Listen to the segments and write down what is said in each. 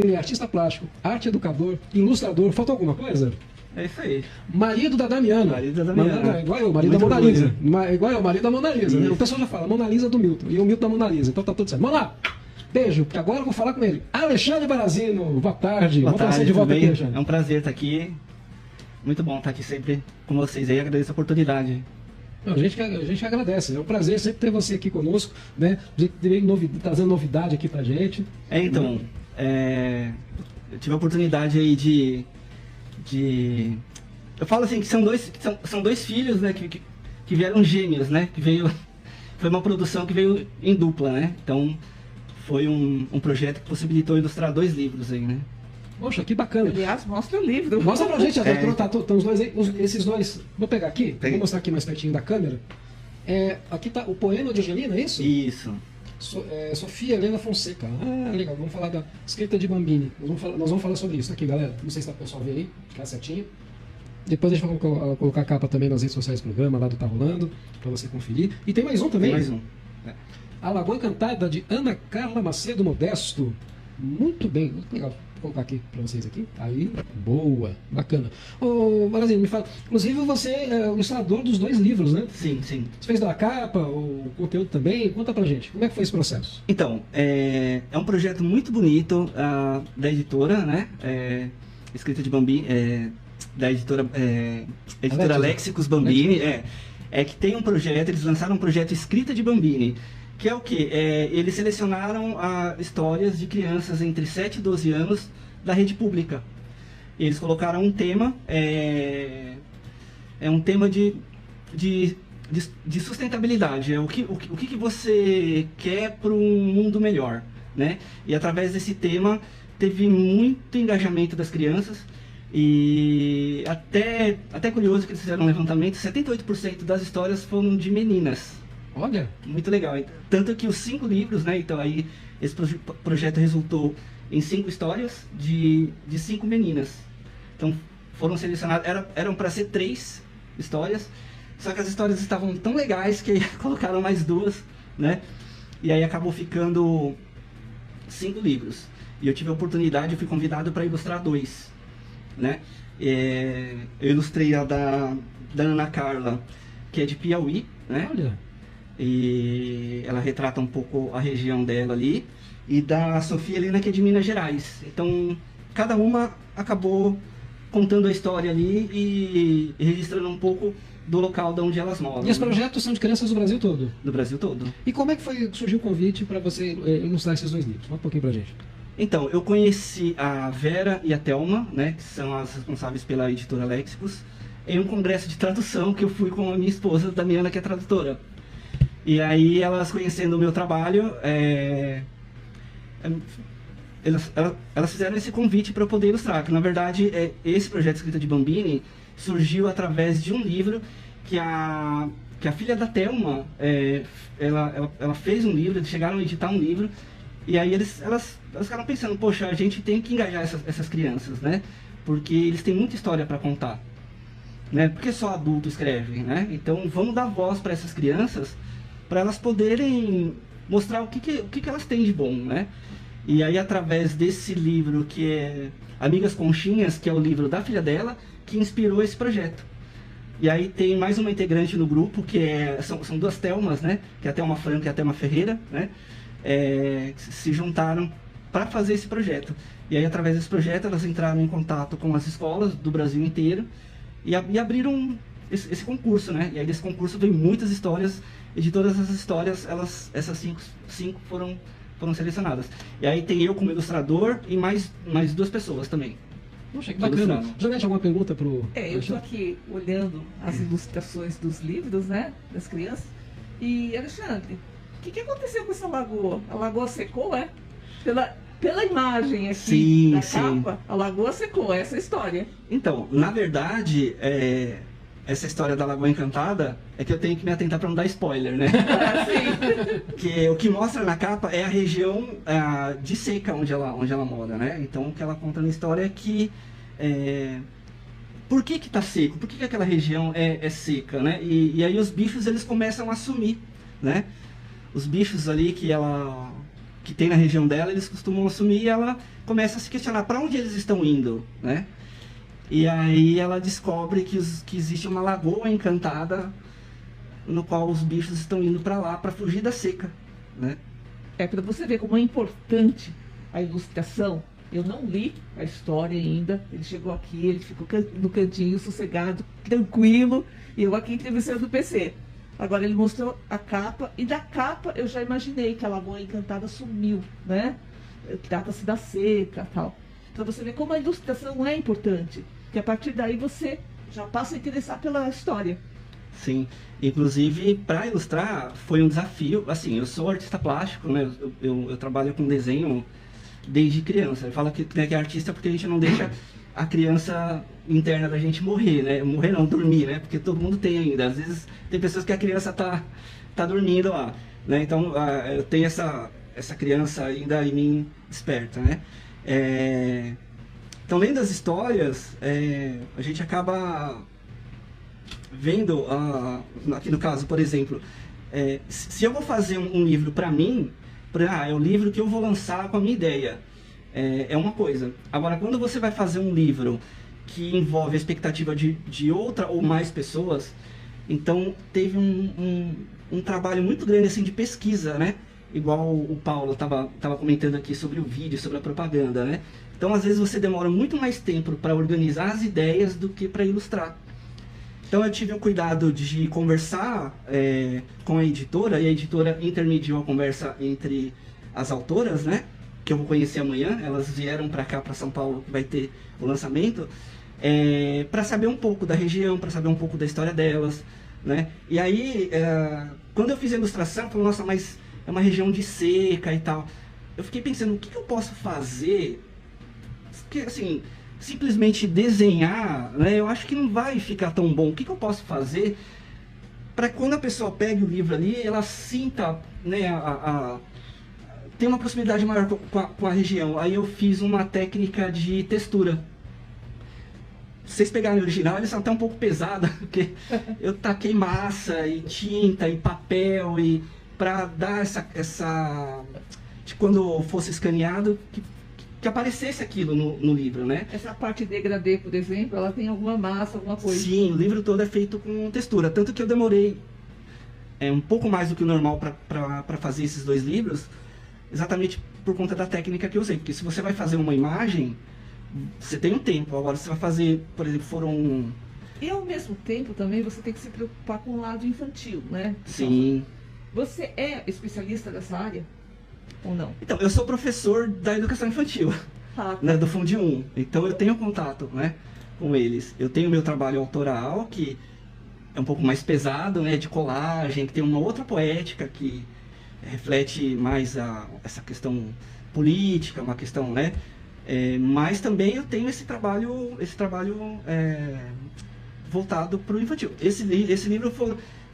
Ele é artista plástico, arte educador, ilustrador. Faltou alguma coisa? É isso aí. Marido da Damiana. Marido da Damiana. Igual eu, marido Muito da Mona Lisa. orgulho. Igual eu, marido da Mona Lisa. Né? O pessoal já fala, Mona Lisa do Milton. E o Milton da Mona Lisa. Então tá tudo certo. Vamos lá. Beijo, porque agora eu vou falar com ele. Alexandre Barazino, boa tarde. Boa Vamos falar tarde, de volta tudo aqui, bem? Alexandre. É um prazer estar aqui. Muito bom estar aqui sempre com vocês aí. Agradeço a oportunidade. Não, a gente agradece. É um prazer sempre ter você aqui conosco, né? Trazendo novidade aqui pra gente. Então, eu tive a oportunidade aí de... Eu falo assim que são dois filhos, né? Que vieram gêmeos, né? Foi uma produção que veio em dupla, né? Então, foi um projeto que possibilitou ilustrar 2 livros aí, né? Poxa, que bacana. Aliás, mostra o livro. Mostra pra gente, estão os dois aí, esses dois. Vou pegar aqui, Peguei. vou mostrar aqui mais pertinho da câmera. Aqui tá o poema de Angelina, é isso? Isso. Sofia Helena Fonseca. Ah, legal, vamos falar da escrita de Bambini. Nós vamos falar sobre isso aqui, galera. Não sei se tá o pessoal vê aí, ficar certinho. Depois a gente vai colocar a capa também nas redes sociais do programa, lá do Tá Rolando, pra você conferir. E tem mais um também. Tem mais um. A Lagoa Encantada, de Ana Carla Macedo Modesto. Muito bem, muito legal. Vou colocar aqui para vocês aqui. Aí, boa, bacana. Ô, Barazino, me fala. Inclusive você é o ilustrador dos 2 livros, né? Sim, sim. Você fez da capa, o conteúdo também. Conta pra gente, como é que foi esse processo? Então, é um projeto muito bonito da editora, né? Escrita de Bambini, da editora Léxicos Bambini. Que tem um projeto, eles lançaram um projeto Escrita de Bambini. Que é o quê? Eles selecionaram histórias de crianças entre 7 e 12 anos da rede pública. Eles colocaram um tema, um tema de sustentabilidade. O que você quer para um mundo melhor, né? E através desse tema teve muito engajamento das crianças. E até curioso que eles fizeram um levantamento, 78% das histórias foram de meninas. Olha, Muito legal. Tanto que os 5 livros, né? Então aí esse projeto resultou em 5 histórias de 5 meninas. Então foram selecionadas, eram para ser 3 histórias, só que as histórias estavam tão legais que colocaram mais 2, né? E aí acabou ficando 5 livros. E eu tive a oportunidade, eu fui convidado para ilustrar 2, né? Eu ilustrei a da Ana Carla, que é de Piauí, né? olha. E ela retrata um pouco a região dela ali, e da Sofia Helena, que é de Minas Gerais. Então, cada uma acabou contando a história ali e registrando um pouco do local de onde elas moram. E os projetos são de crianças do Brasil todo. Do Brasil todo. E como é que surgiu o convite para você ilustrar esses 2 livros? Conta um pouquinho pra gente. Então, eu conheci a Vera e a Thelma, né, que são as responsáveis pela editora Léxicos, em um congresso de tradução que eu fui com a minha esposa, Damiana, que é tradutora. E aí, elas conhecendo o meu trabalho, elas fizeram esse convite para eu poder ilustrar. Que na verdade, esse projeto Escrita de Bambini surgiu através de um livro que a filha da Thelma, ela fez um livro, eles chegaram a editar um livro. E aí elas ficaram pensando, poxa, a gente tem que engajar essas crianças, né? Porque eles têm muita história para contar, né? Porque só adulto escreve, né? Então vamos dar voz para essas crianças, para elas poderem mostrar o que elas têm de bom, né? E aí através desse livro que é Amigas Conchinhas, que é o livro da filha dela, que inspirou esse projeto. E aí tem mais uma integrante no grupo, que são 2 Thelmas, né? Que é a Thelma Franca e a Thelma Ferreira, né? Se juntaram para fazer esse projeto. E aí através desse projeto elas entraram em contato com as escolas do Brasil inteiro e abriram esse concurso, né? E aí desse concurso veio muitas histórias, e de todas essas histórias, essas 5 foram selecionadas. E aí tem eu como ilustrador e mais 2 pessoas também. Poxa, que bacana. Janete, alguma pergunta pro... Eu estou aqui olhando as ilustrações dos livros, né? Das crianças. E, Alexandre, o que aconteceu com essa lagoa? A lagoa secou, é? Pela imagem aqui Sim, da sim. capa, a lagoa secou, essa é a história. Então, na verdade, essa história da Lagoa Encantada é que eu tenho que me atentar para não dar spoiler, né? Sim. Que o que mostra na capa é a região de seca onde ela mora, né? Então o que ela conta na história é que por que tá seco? Por que aquela região é seca, né? E aí os bichos eles começam a sumir, né? Os bichos ali que que tem na região dela, eles costumam assumir, e ela começa a se questionar para onde eles estão indo, né? E aí ela descobre que existe uma lagoa encantada no qual os bichos estão indo para lá para fugir da seca, né? É para você ver como é importante a ilustração. Eu não li a história ainda. Ele chegou aqui, ele ficou no cantinho, sossegado, tranquilo, e eu aqui entrevistando o PC. Agora ele mostrou a capa, e da capa eu já imaginei que a Lagoa Encantada sumiu, né? Trata-se da seca e tal. Para você ver como a ilustração é importante, que a partir daí você já passa a interessar pela história. Sim, inclusive para ilustrar foi um desafio. Assim, eu sou artista plástico, né? Eu trabalho com desenho desde criança. Eu falo que é artista porque a gente não deixa a criança interna da gente morrer, né? Morrer não, dormir, né? Porque todo mundo tem ainda. Às vezes tem pessoas que a criança tá dormindo lá, né? Então eu tenho essa criança ainda em mim desperta, né? Então, lendo as histórias, a gente acaba vendo, aqui no caso, por exemplo, se eu vou fazer um livro para mim, é o livro que eu vou lançar com a minha ideia, é uma coisa. Agora, quando você vai fazer um livro que envolve a expectativa de outra ou mais pessoas, então teve um trabalho muito grande assim, de pesquisa, né? Igual o Paulo estava comentando aqui sobre o vídeo, sobre a propaganda, né? Então, às vezes, você demora muito mais tempo para organizar as ideias do que para ilustrar. Então, eu tive o cuidado de conversar com a editora, e a editora intermediou a conversa entre as autoras, né? Que eu vou conhecer amanhã. Elas vieram para cá, para São Paulo, que vai ter o lançamento, para saber um pouco da região, para saber um pouco da história delas, né? E aí, quando eu fiz a ilustração, eu falei, nossa, mas é uma região de seca e tal. Eu fiquei pensando, o que eu posso fazer? Porque, assim, simplesmente desenhar, né, eu acho que não vai ficar tão bom. O que eu posso fazer para quando a pessoa pegue o livro ali, ela sinta, né, tem uma proximidade maior com a região. Aí eu fiz uma técnica de textura. Se vocês pegarem o original, eles são até um pouco pesados, porque eu taquei massa e tinta e papel e para dar essa de quando fosse escaneado que aparecesse aquilo no livro, né? Essa parte degradê, por exemplo, ela tem alguma massa, alguma coisa? Sim, o livro todo é feito com textura. Tanto que eu demorei um pouco mais do que o normal para fazer esses dois livros, exatamente por conta da técnica que eu usei. Porque se você vai fazer uma imagem, você tem um tempo. Agora, se você vai fazer, por exemplo, E ao mesmo tempo também você tem que se preocupar com o lado infantil, né? Sim. Você é especialista dessa área? Ou não? Então, eu sou professor da educação infantil, né, do Fundi 1. Então eu tenho contato, né, com eles. Eu tenho meu trabalho autoral, que é um pouco mais pesado, né, de colagem, que tem uma outra poética que reflete mais essa questão política, uma questão, né, mas também eu tenho esse trabalho voltado para o infantil. Esse livro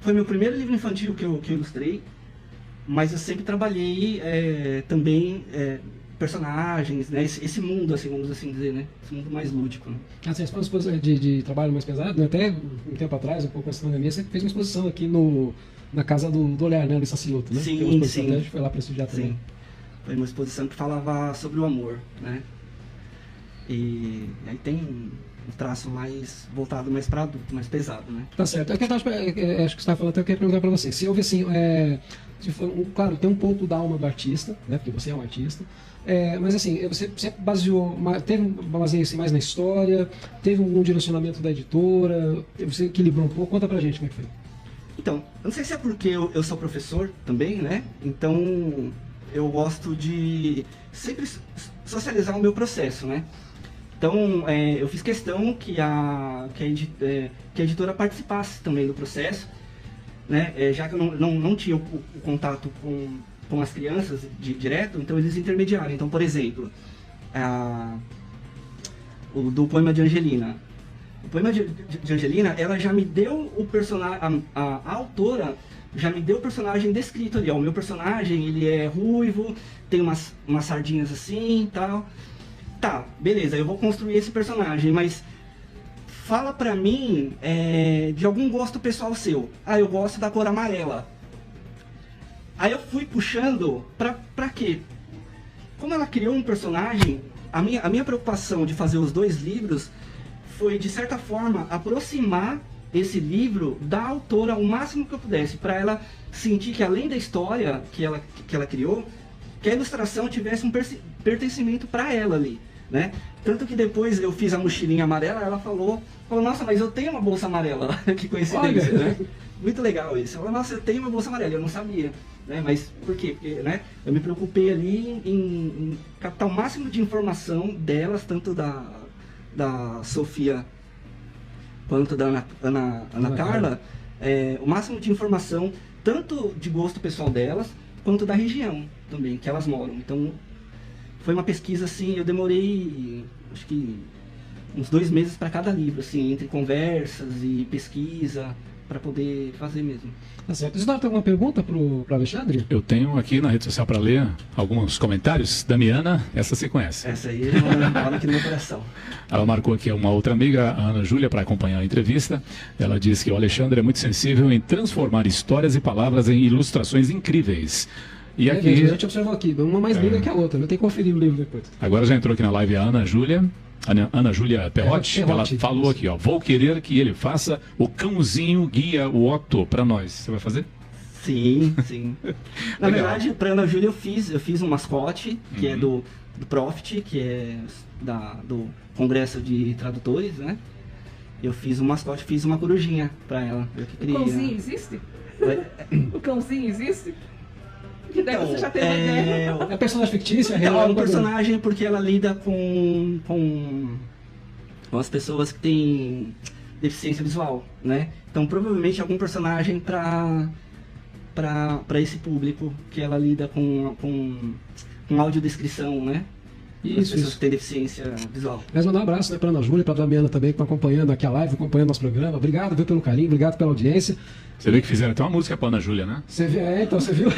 foi meu primeiro livro infantil que eu ilustrei. Mas eu sempre trabalhei também personagens, né? Esse mundo, assim, vamos assim dizer, né? Esse mundo mais lúdico, né? Assim, a exposição de trabalho mais pesado, né? Até um tempo atrás, um pouco antes da pandemia, você fez uma exposição aqui na Casa do Olhar, né? Ali Saciloto, né? Sim, sim. Até a gente foi lá prestigiar também. Sim. Foi uma exposição que falava sobre o amor, né? E aí tem um traço mais voltado mais para adulto, mais pesado, né? Tá certo. Acho que você estava falando, até eu queria perguntar para você. Se houve assim, claro, tem um pouco da alma do artista, né? Porque você é um artista. Mas assim, você baseou, baseia-se mais na história, teve algum direcionamento da editora, você equilibrou um pouco, conta pra gente como é que foi. Então, eu não sei se é porque eu sou professor também, né? Então, eu gosto de sempre socializar o meu processo, né? Então, eu fiz questão que a editora participasse também do processo, né? Já que eu não tinha o contato com as crianças direto, então eles intermediaram. Então, por exemplo, do poema de Angelina. O poema de Angelina, ela já me deu o personagem, a autora já me deu o personagem descrito ali. Ó, o meu personagem, ele é ruivo, tem umas sardinhas assim e tal. Tá, beleza, eu vou construir esse personagem, mas fala pra mim de algum gosto pessoal seu. Eu gosto da cor amarela. Aí eu fui puxando pra quê? como ela criou um personagem, a minha preocupação de fazer os 2 livros foi, de certa forma, aproximar esse livro da autora o máximo que eu pudesse, para ela sentir que, além da história que ela criou, que a ilustração tivesse um pertencimento para ela ali, né? Tanto que depois eu fiz a mochilinha amarela, ela falou, nossa, mas eu tenho uma bolsa amarela. Que coincidência, né? Muito legal isso. Ela falou, nossa, eu tenho uma bolsa amarela, eu não sabia. Né? Mas por quê? Porque, né, eu me preocupei ali em captar o máximo de informação delas, tanto da Sofia quanto da Ana Carla, o máximo de informação, tanto de gosto pessoal delas, quanto da região também, que elas moram. Então, foi uma pesquisa, assim, eu demorei, acho que uns 2 meses para cada livro, assim, entre conversas e pesquisa, para poder fazer mesmo. Tá certo. Isidoro, tem alguma pergunta pro Alexandre? Eu tenho aqui na rede social para ler alguns comentários. Damiana, essa você conhece. Essa aí mora aqui no meu coração. Ela marcou aqui uma outra amiga, a Ana Júlia, para acompanhar a entrevista. Ela diz que o Alexandre é muito sensível em transformar histórias e palavras em ilustrações incríveis. E aqui... A gente observou aqui, uma mais linda que a outra, eu tenho que conferir o livro depois. Agora já entrou aqui na live a Ana Júlia. Ana Júlia Perrotti, ela falou aqui, ó, vou querer que ele faça o cãozinho guia o Otto para nós. Você vai fazer? Sim, sim. Na verdade, para Ana Júlia eu fiz um mascote, que é do Profit, que é do Congresso de Tradutores, né? Eu fiz um mascote, fiz uma corujinha para ela. O cãozinho existe? O cãozinho existe? Que daí Então, você já tem uma ideia. É personagem fictício, é Então, real? é um personagem porque ela lida com as pessoas que têm deficiência visual, né? Então, provavelmente algum personagem para esse público que ela lida com audiodescrição, né? As pessoas que têm deficiência visual. Mas mandar um abraço, né, para Ana Júlia e para a Damiana também, que estão acompanhando aqui a live, acompanhando nosso programa. Obrigado, viu, pelo carinho, obrigado pela audiência. Você viu que fizeram até uma música para Ana Júlia, né? Você viu? Então você viu?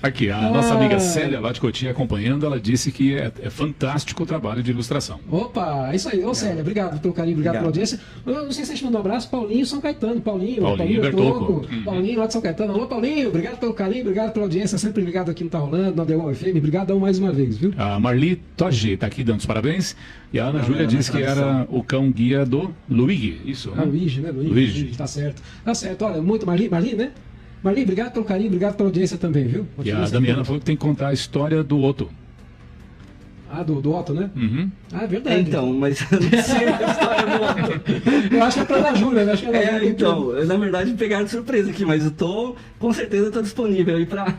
Aqui, a nossa amiga Célia, lá de Cotia, acompanhando, ela disse que é fantástico o trabalho de ilustração. Opa, é isso aí. Ô, Célia, obrigado pelo carinho, obrigado pela audiência. Eu não sei se a gente mandou um abraço, Paulinho São Caetano. Paulinho Bertocco. Paulinho lá de São Caetano. Alô, Paulinho, obrigado pelo carinho, obrigado pela audiência, sempre ligado aqui no Tá Rolando, na The FM. Obrigadão mais uma vez, viu? A Marli Togi está aqui dando os parabéns. E a Ana Júlia disse que era o cão guia do Luigi, isso, né? Luigi, né? Luigi, tá certo. Tá certo, olha, muito Marli, né? Marli, obrigado pelo carinho, obrigado pela audiência também, viu? E a Damiana falou que tem que contar a história do Otto. Ah, do Otto, né? Uhum. Ah, é verdade. Então, mas eu não sei a história do Otto. Eu acho que é pra Ana Júlia, né? Acho que é então, na verdade me pegaram de surpresa aqui, mas com certeza tô disponível aí para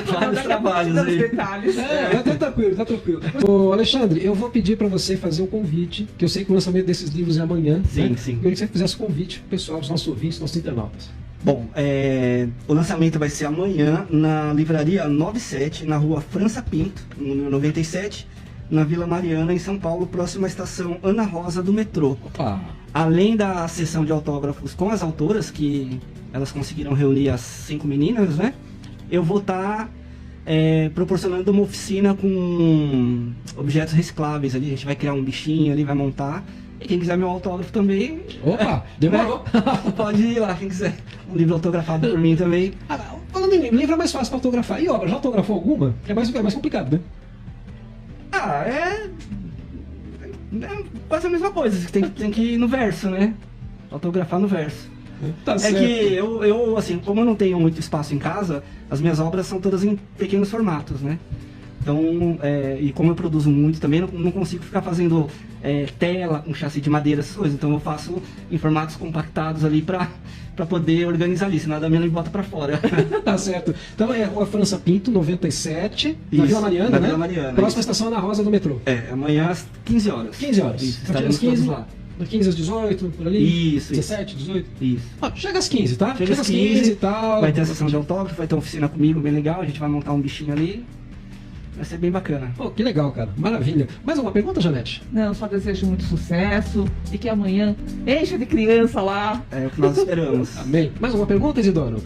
vários trabalhos aí. Detalhes. Tá tranquilo, tá tranquilo. Ô, Alexandre, eu vou pedir para você fazer um convite, que eu sei que o lançamento desses livros é amanhã. Sim, né? sim. Eu queria que você fizesse um convite pro pessoal, os nossos ouvintes, nossos internautas. Bom, o lançamento vai ser amanhã na livraria 97, na rua França Pinto, número 97, na Vila Mariana, em São Paulo, próxima à estação Ana Rosa do metrô. Opa! Além da sessão de autógrafos com as autoras, que elas conseguiram reunir as 5 meninas, né? Eu vou estar proporcionando uma oficina com objetos recicláveis ali. A gente vai criar um bichinho ali, vai montar. E quem quiser meu autógrafo também... Opa! Demorou! Pode ir lá, quem quiser. Um livro autografado por mim também. Falando em livro, livro é mais fácil para autografar. E obra, já autografou alguma? É mais complicado, né? É quase a mesma coisa, tem que ir no verso, né? Autografar no verso. Tá certo. Que eu, assim, como eu não tenho muito espaço em casa, as minhas obras são todas em pequenos formatos, né? Então, e como eu produzo muito também, não consigo ficar fazendo tela com chassi de madeira, essas coisas. Então eu faço em formatos compactados ali para poder organizar ali, senão a Damiana me bota para fora. Tá certo. Então é Rua França Pinto, 97, na Isso, Vila Mariana, na né? Vila Mariana, Próxima isso. estação Ana Rosa do metrô. Amanhã às 15 horas. 15 horas. Isso, A partir das estaremos todos 15, lá. das 15 às 18, por ali? Isso. 17, 18? Isso. Ó, chega às 15, tá? Chega às 15 e tal. Vai ter a sessão de autógrafo, vai ter uma oficina comigo bem legal, a gente vai montar um bichinho ali. Vai ser bem bacana. Pô, que legal, cara. Maravilha. Mais alguma pergunta, Janete? Não, só desejo muito sucesso e que amanhã encha de criança lá. É o que nós esperamos. Amém. Mais alguma pergunta, Isidoro?